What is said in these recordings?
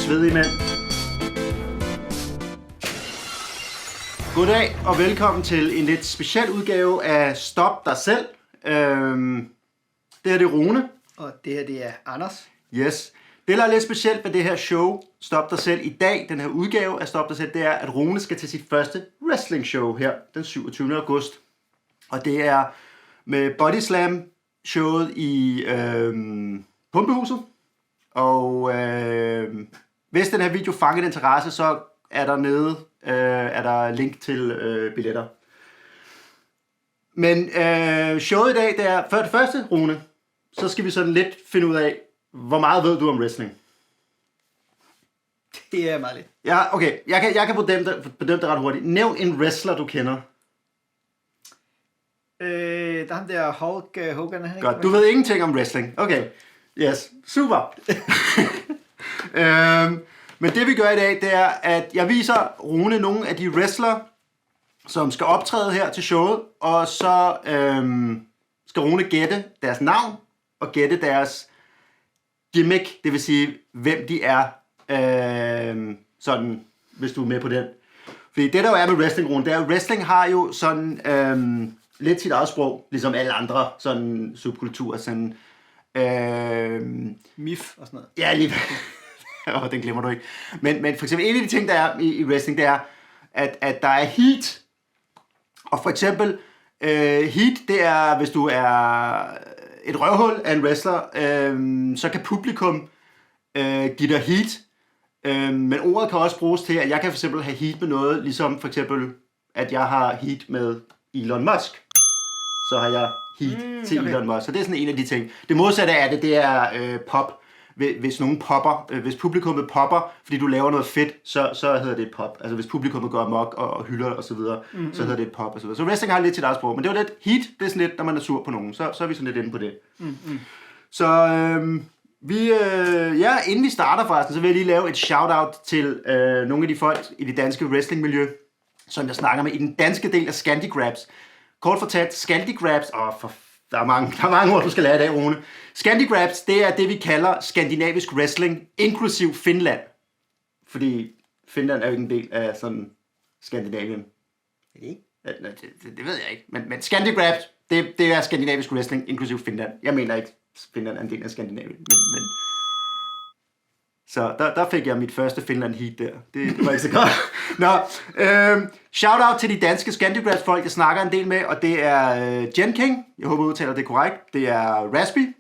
svedige mænd. Goddag og velkommen til en lidt speciel udgave af Stop dig selv. Det her det er Rune. Og det her det er Anders. Yes. Det, der er lidt specielt med det her show, Stop dig selv i dag, den her udgave af Stop dig selv, det er, at Rune skal til sit første wrestling show her den 27. august. Og det er med Body Slam showet i Pumpehuset. Og hvis den her video fanger interesse, så er der nede er der link til billetter. Men showet i dag, det er for det første, Rune, så skal vi sådan lidt finde ud af, hvor meget ved du om wrestling? Det er meget lidt. Ja, okay. Jeg kan bedømme det ret hurtigt. Nævn en wrestler, du kender. Der er ham der Hulk Hogan. Han Godt, du ved ingenting om wrestling. Okay, yes, super. Men det vi gør i dag, det er, at jeg viser Rune nogle af de wrestlere, som skal optræde her til showet, og så skal Rune gætte deres navn, og gætte deres gimmick, det vil sige, hvem de er, sådan, hvis du er med på den. Fordi det der jo er med wrestling, Rune, det er, at wrestling har jo sådan lidt sit eget sprog, ligesom alle andre sådan subkulturer, sådan MIF og sådan noget. ja, lige den glemmer du ikke. Men for eksempel en af de ting, der er i wrestling, det er, at der er heat. Og for eksempel, heat, det er, hvis du er et røvhul af en wrestler, så kan publikum give dig heat. Men ordet kan også bruges til, at jeg kan for eksempel have heat med noget, ligesom for eksempel, at jeg har heat med Elon Musk. Så har jeg heat til Elon Musk. Så det er sådan en af de ting. Det modsatte af det er pop. Hvis nogen popper, hvis publikummet popper, fordi du laver noget fedt, så hedder det et pop. Altså hvis publikummet går amok og hylder og så videre, så hedder det et pop og så videre. Så wrestling har lidt sit eget sprog, men det var lidt heat, det er sådan lidt, når man er sur på nogen, så er vi sådan lidt inde på det. Så inden vi starter forresten, så vil jeg lige lave et shout-out til nogle af de folk i det danske wrestlingmiljø, som jeg snakker med i den danske del af Scandi Grabs. Kort fortalt, Scandi Grabs, der er mange ord, du skal lære i dag, Rune. Scandi Grabs, det er det, vi kalder skandinavisk wrestling, inklusiv Finland. Fordi Finland er jo ikke en del af sådan Skandinavien. Er det ikke? Det ved jeg ikke. Men Scandi Grabs, det er skandinavisk wrestling, inklusiv Finland. Jeg mener ikke, Finland er en del af Skandinavien. Men så der fik jeg mit første Finland heat der. Det var ikke så godt. Nå, shout out til de danske Scandi Grabs folk, jeg snakker en del med, og det er Jen King, jeg håber, jeg udtaler det korrekt. Det er Raspi,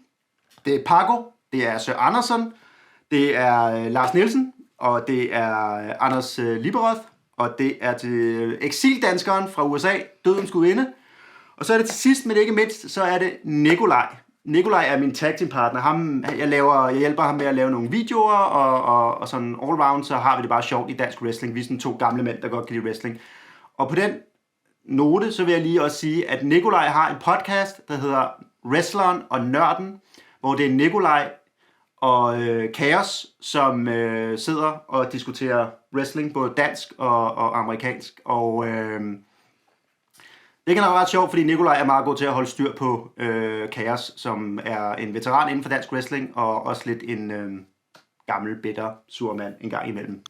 det er Pago, det er Sir Anderson, det er Lars Nielsen, og det er Anders Liberoth, og det er til eksildanskeren fra USA, Dødens Gudinde. Og så er det til sidst, men ikke mindst, så er det Nikolaj. Nikolaj er min tag team partner. Jeg hjælper ham med at lave nogle videoer, og sådan all round, så har vi det bare sjovt i dansk wrestling. Vi er sådan to gamle mænd, der godt kan lide wrestling. Og på den note, så vil jeg lige også sige, at Nikolaj har en podcast, der hedder Wrestleren og Nørden, hvor det er Nikolaj og Chaos, som sidder og diskuterer wrestling, både dansk og amerikansk. Og det kan være ret sjovt, fordi Nikolaj er meget god til at holde styr på Chaos, som er en veteran inden for dansk wrestling, og også lidt en gammel, bitter, sur mand en gang imellem.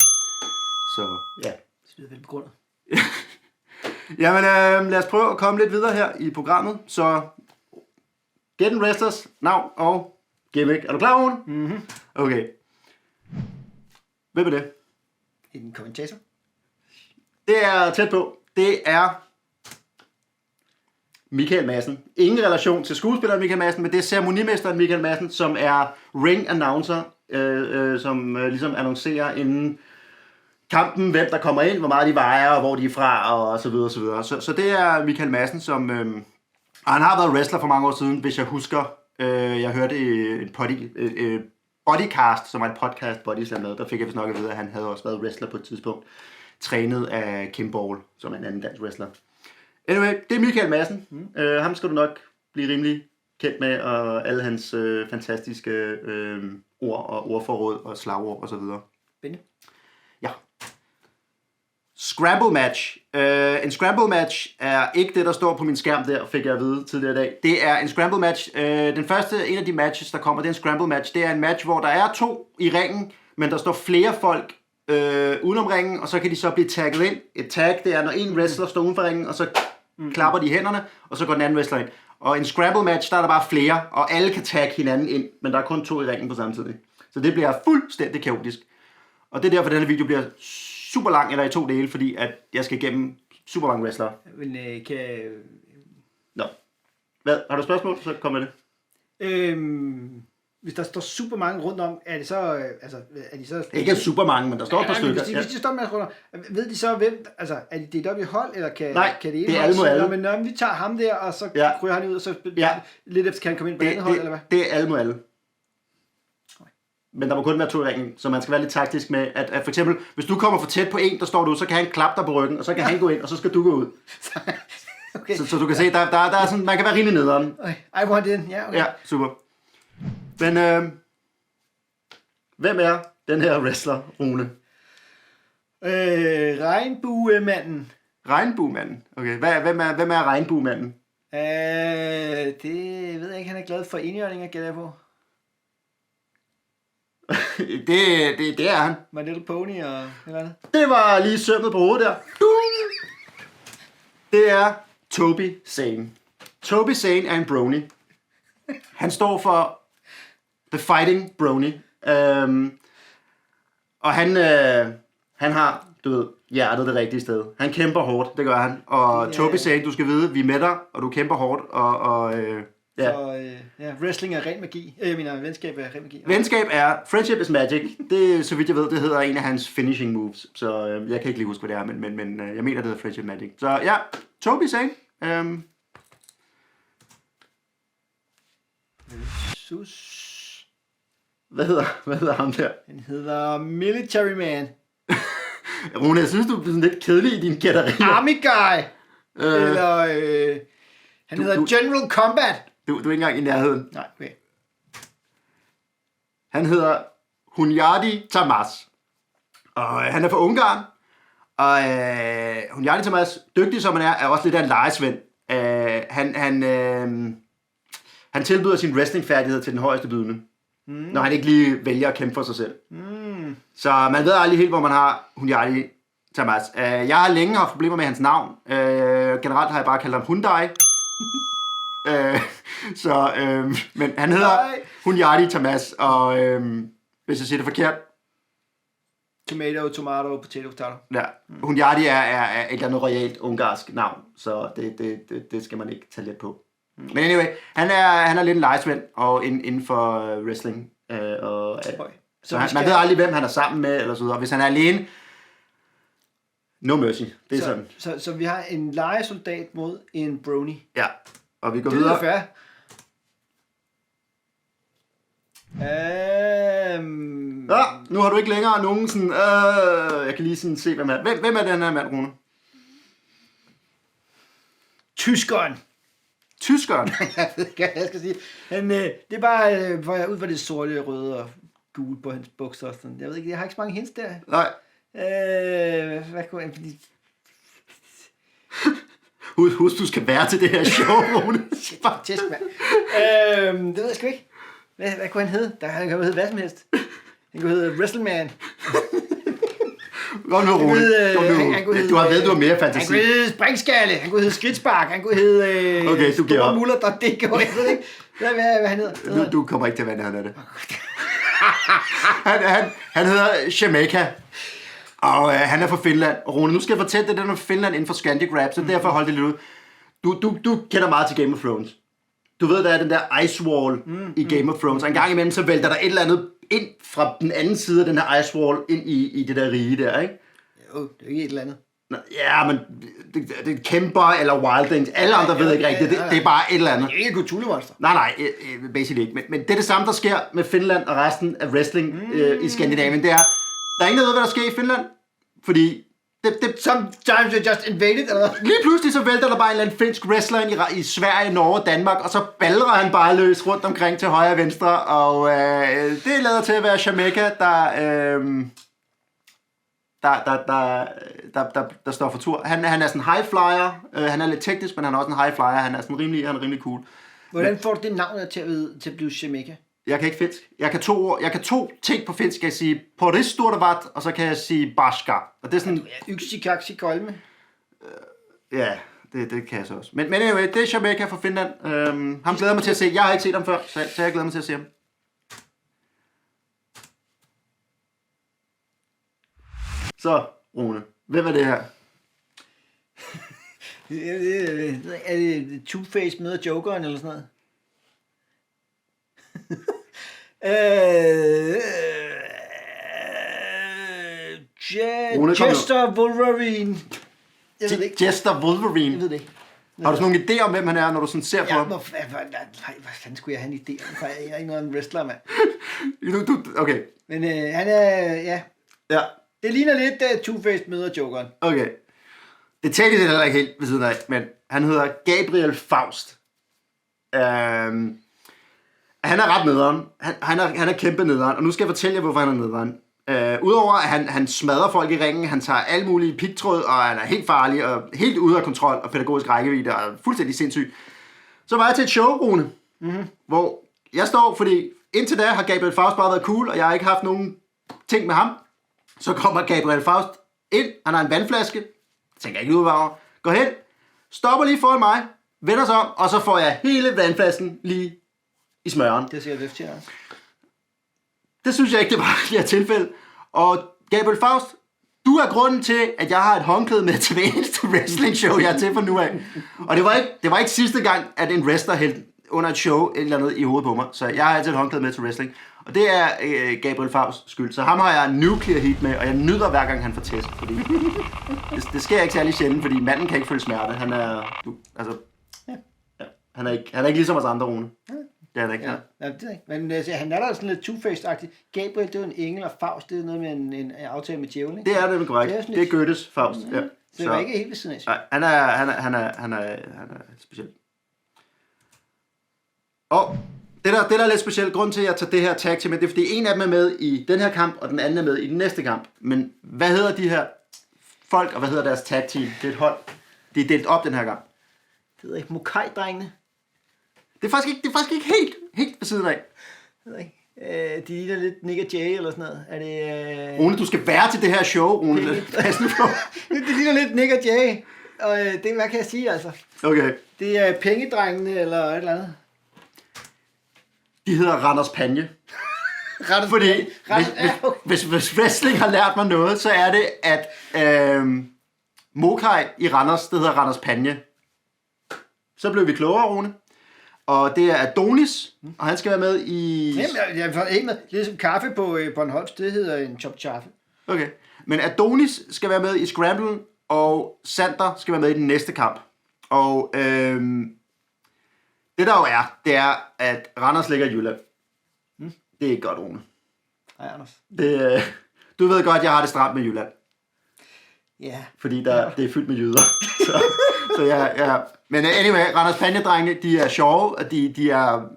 Så ja. Det lyder vel begrundet. Jamen, lad os prøve at komme lidt videre her i programmet. Så gæt en wrestlers navn og gimmick. Er du klar, Rune? Mm-hmm. Okay. Hvem er det? En kommentator. Det er tæt på. Det er Michael Madsen. Ingen relation til skuespilleren Michael Madsen, men det er ceremonimesteren Michael Madsen, som er ring announcer, som ligesom annoncerer inden kampen, hvem der kommer ind, hvor meget de vejer, og hvor de er fra, og så videre, så videre. Så det er Michael Madsen, som han har været wrestler for mange år siden, hvis jeg husker. Jeg hørte et Bodycast, som er et podcast, Bodyslam lavede. Der fik jeg vist nok at vide, at han havde også været wrestler på et tidspunkt. Trænet af Kim Ball, som er en anden dansk wrestler. Anyway, det er Michael Madsen. Ham skal du nok blive rimelig kendt med, og alle hans fantastiske ord og ordforråd og slagord og så videre. Spændende. Ja. Scramble match. En scramble match er ikke det, der står på min skærm der, fik jeg at vide tidligere i dag. Det er en scramble match. Den første, en af de matches, der kommer, det er en scramble match. Det er en match, hvor der er to i ringen, men der står flere folk udenom ringen, og så kan de så blive tagget ind. Et tag, det er, når en wrestler står uden for ringen, og så klapper de hænderne, og så går den anden wrestler ind. Og en scramble match, der er der bare flere, og alle kan tagge hinanden ind, men der er kun 2 i ringen på samme tid. Så det bliver fuldstændig kaotisk. Og det er derfor, at denne video bliver super lang, eller i 2 dele, fordi at jeg skal igennem super mange wrestlere. Men Nå. Hvad? Har du spørgsmål? Så kom med det. hvis der står super mange rundt om, er det så... er de så Ikke super mange, men der står et par stykker. Hvis de står med rundt om, ved de så, hvem... Altså, er de delt op i hold, eller kan det er alle mod alle. Men når vi tager ham der, og så ryger han ud, og så lidt efter kan han komme ind på andet hold, eller hvad? Det er alle mod alle. Men der må kun være 2 i ringen, så man skal være lidt taktisk med, at for eksempel, hvis du kommer for tæt på en, der står du, så kan han klappe dig på ryggen, og så kan han gå ind, og så skal du gå ud. Okay. Så du kan se, der er sådan, man kan være rimelig nederen. I want in, ja, okay. Ja, super. Men hvem er den her wrestler, Rune? Regnbuemanden. Regnbuemanden. Okay, hvem er Regnbuemanden? Det ved jeg ikke, han er glad for indjørninger, gætter jeg på. det er han. My Little Pony og eller andet. Det var lige sømmet på hovedet der. Det er Toby Zane. Toby Zane er en brony. Han står for The Fighting Brony. Og han har, du ved, hjertet det rigtige sted. Han kæmper hårdt, det gør han. Og Toby Zane, du skal vide, vi er med dig, og du kæmper hårdt. Ja. Så wrestling er ren magi. Jeg mener, venskab er ren magi. Venskab er, friendship is magic. Det, så vidt jeg ved, det hedder en af hans finishing moves. Så jeg kan ikke lige huske, hvad det er, men jeg mener, det hedder friendship magic. Så ja, Toby Zane. Hvad hedder ham der? Han hedder Military Man. Rune, jeg synes, du er sådan lidt kedelig i dine gætterier. Army Guy. Eller han hedder General Combat. Du er ikke engang i nærheden. Nej, okay. Han hedder Hunyadi Tamaz. Og han er fra Ungarn. Og Hunyadi Tamaz, dygtig som han er også lidt af en lejesvend. Han tilbyder sin wrestlingfærdighed til den højeste bydende. Når han ikke lige vælger at kæmpe for sig selv. Så man ved aldrig helt, hvor man har Hunyadi Tamaz. Jeg har længe haft problemer med hans navn. Generelt har jeg bare kaldt ham Hyundai. Men han hedder Hunyadi Tamaz, og hvis jeg siger det forkert... Tomato, potato. Ja, Hunyadi er et eller andet royalt ungarsk navn, så det skal man ikke tage let på. Men anyway, han er lidt en lejesvend og inden for wrestling. Så man ved aldrig, hvem han er sammen med, eller så videre. Hvis han er alene, no mercy. Det er sådan. Så vi har en lejesoldat mod en brony. Ja, og vi går det videre. Det er fair. Nu har du ikke længere nogen sådan... jeg kan lige sådan se, hvem er. Hvem er den her mand, Rune? Tyskeren. Jeg ved ikke, hvad jeg skal sige. Det er bare, ud fra det sorte, røde og gule på hans bukser. Sådan. Jeg ved ikke, jeg har ikke så mange hints der. Nej. Hvad kunne jeg... Fordi... Husk, du skal være til det her show, Rune. Tæsk, mand. Det ved jeg sgu ikke. Hvad kunne han hedde? Han kunne hedde hvad som helst. Han kunne hedde WrestleMan. Kom nu, Rune. Du har ved, du har mere fantasi. Han kunne hedde Springskalle. Han kunne hedde Skridtspark. Han kunne hedde... Okay, du giver op. Muller, der det går. Jeg ved ikke, hvad han hedder. Du kommer ikke til at være nærheden af det. Han hedder Jamaica. Og han er fra Finland. Og Rune, nu skal jeg fortælle dig, at den er fra Finland inden for Scandi Grab, så derfor hold det lidt ud. Du kender meget til Game of Thrones. Du ved, der er den der ice wall i Game of Thrones. Og en gang imellem, så vælter der et eller andet ind fra den anden side af den her ice wall ind i det der rige der, ikke? Jo, det er ikke et eller andet. Ja, men det er kæmper eller wildlings. Alle andre ved ikke rigtigt. Det er bare et eller andet. Det er ikke et Cthulhu-monster. Nej, basically ikke. Men det er det samme, der sker med Finland og resten af wrestling i Skandinavien. Det er, der er ingen, der ved, hvad der sker i Finland. Fordi sometimes you're just invaded, eller? Lige pludselig så vælter der bare en eller anden finsk wrestler ind i Sverige, Norge og Danmark, og så balrer han bare løs rundt omkring til højre og venstre, og det lader til at være Jamaica, der står for tur. Han er sådan en high flyer, han er lidt teknisk, men han er også en high flyer, han er rimelig cool. Hvordan får du det navn til at blive Jamaica? Jeg kan ikke finsk. Jeg kan to ting på finsk. Jeg kan sige poristurvat, og så kan jeg sige barska. Og det er sådan... Yksi, kaksi, kolme. Ja, det kan jeg så også. Men anyway, det er Jamaica fra Finland. Ham glæder mig til at se. Jeg har ikke set ham før, så jeg glæder mig til at se ham. Så, Rune. Hvem er det her? Er det Two-Face møder Jokeren eller sådan noget? Jester Wolverine. Jeg ved det ikke. Jester Wolverine. Jeg ved det ikke. Har du sådan nogle idéer om, hvem han er, når du sådan ser på ham? Hvad fanden skulle jeg have en idé om? Jeg er ikke noget en wrestler, mand. Okay. Men han er, ja. Ja. Det ligner lidt Two-Face møder Jokeren. Okay. Det taler det heller ikke helt ved siden af, men han hedder Gabriel Faust. Han er ret nederen. Han er kæmpe nederen, og nu skal jeg fortælle jer, hvorfor han er nederen. Udover at han smadrer folk i ringen, han tager alle mulige pigtråd, og han er helt farlig, og helt ude af kontrol, og pædagogisk rækkevidde, og fuldstændig sindssyg. Så var jeg til et show, Rune, hvor jeg står, fordi indtil da har Gabriel Faust bare været cool, og jeg har ikke haft nogen ting med ham. Så kommer Gabriel Faust ind, han har en vandflaske, tænker ikke ud over, går hen, stopper lige foran mig, vender sig om, og så får jeg hele vandflasken lige i smøren. Det ser løft til os. Det synes jeg ikke, det var i det her tilfælde. Og Gabriel Faust, du er grunden til, at jeg har et håndklæde med til det eneste wrestling show, jeg er til for nu af. Og det var ikke sidste gang, at en wrestler hældte under et show et eller andet i hovedet på mig. Så jeg har altid et håndklæde med til wrestling. Og det er Gabriel Fausts skyld. Så ham har jeg nuclear heat med, og jeg nyder hver gang han får test. Fordi det sker ikke særlig sjældent, fordi manden kan ikke føle smerte. Han er... Han er ikke ligesom os andre, Rune. Det er det ikke. Ja, det er ikke. Men han er da sådan lidt two-faced-agtig. Gabriel, det er jo en engel, og Faust, det er noget med en aftale med djævlen, ikke? Det er det korrekt. Det er Goethes Faust. Ja. Så det var ikke helt ved siden af. Nej, han er speciel. Og det der er lidt specielt, grund til, at jeg tager det her tag til, men det er, fordi en af dem er med i den her kamp, og den anden er med i den næste kamp. Men hvad hedder de her folk, og hvad hedder deres tag team? Det er et hold. De er delt op den her gang. Det ved ikke, Mokai-drengene. Det er faktisk ikke helt ved siden af. Jeg ved ikke. De ligner lidt Nick og Jay eller sådan noget. Er det... Rune, du skal være til det her show, Rune. Pas nu på. Det ligner lidt Nick og Jay. Og det, hvad kan jeg sige, altså? Okay. Det er pengedrengene eller et eller andet. De hedder Randers Panje. Fordi hvis wrestling har lært mig noget, så er det, at Mokai i Randers, det hedder Randers Panje. Så blev vi klogere, Rune. Og det er Adonis, og han skal være med i... Jamen, jeg er ikke med. Det er som kaffe på Bornholms, det hedder en chop chaffe. Okay. Men Adonis skal være med i Scramblen, og Sander skal være med i den næste kamp. Og det der jo er, det er, at Randers ligger i Jylland. Det er ikke godt, Rune. Nej, Anders. Du ved godt, jeg har det stramt med Jylland. Ja. Fordi det er fyldt med jyder. så ja. Men anyway, Randers Panje-drenge, de er sjove, og de er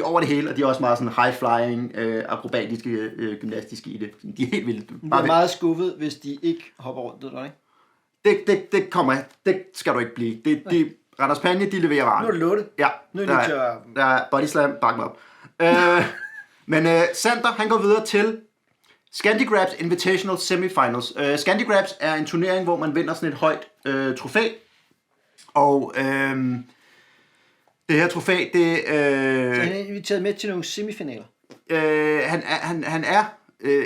over det hele, og de er også meget sådan high-flying, akrobatiske, gymnastiske i det. De er helt vilde. De er meget skuffet, hvis de ikke hopper rundt, ved du ikke? Det skal du ikke blive. Randers Panje, de leverer varen. Nu er det lukket. Ja. Nu er det til at... Der er body slam, bak mig op. Men Sander, han går videre til Scandi Grabs Invitational Semifinals. Scandi Grabs er en turnering, hvor man vinder sådan et højt trofæ. Og det her trofæ, det... Så han er inviteret med til nogle semifinaler? Han er...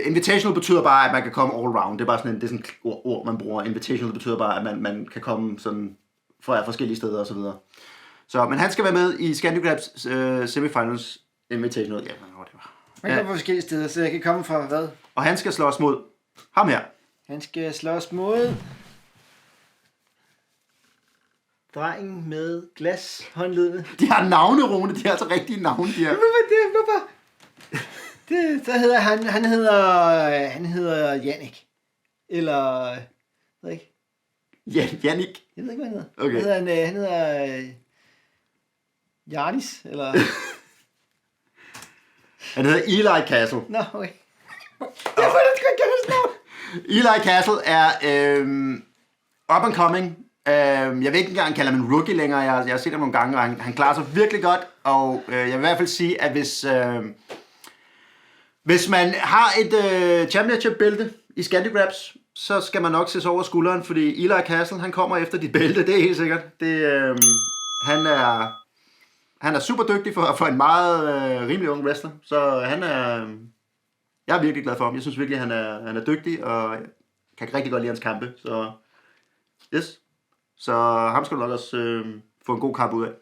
invitational betyder bare, at man kan komme all around. Det er bare sådan det er sådan et ord, man bruger. Invitational betyder bare, at man kan komme sådan fra forskellige steder og så videre. Så, men han skal være med i Scandi Grabs Semifinals Invitational. Ja, man kan komme fra forskellige steder, så jeg kan komme fra hvad? Og han skal slås mod ham her. Han skal slås mod... drengen med glashåndledene. De har navne, Rune. De har altså rigtige navne, de her. Hvorfor? Så hedder han hedder Jannik. Eller, jeg ved ikke. Jannik? Jeg ved ikke, hvad han hedder. Okay. Han hedder Jarnis, eller... Han hedder Eli Castle. Nå, okay. Jeg får det sgu ikke kende navn. Eli Castle er up and coming. Jeg vil ikke engang kalde ham en rookie længere. Jeg har set ham nogle gange, og han klarer sig virkelig godt. Og jeg vil i hvert fald sige, at hvis Hvis man har et championship-bælte i Scandi Graps, så skal man nok se sig over skulderen, fordi Eli Castle, han kommer efter dit bælte, det er helt sikkert. Han er super dygtig for en meget rimelig ung wrestler, så jeg er virkelig glad for ham. Jeg synes virkelig, han er dygtig, og kan rigtig godt lide hans kampe, så yes. Så ham skal du nok også få en god kamp ud af.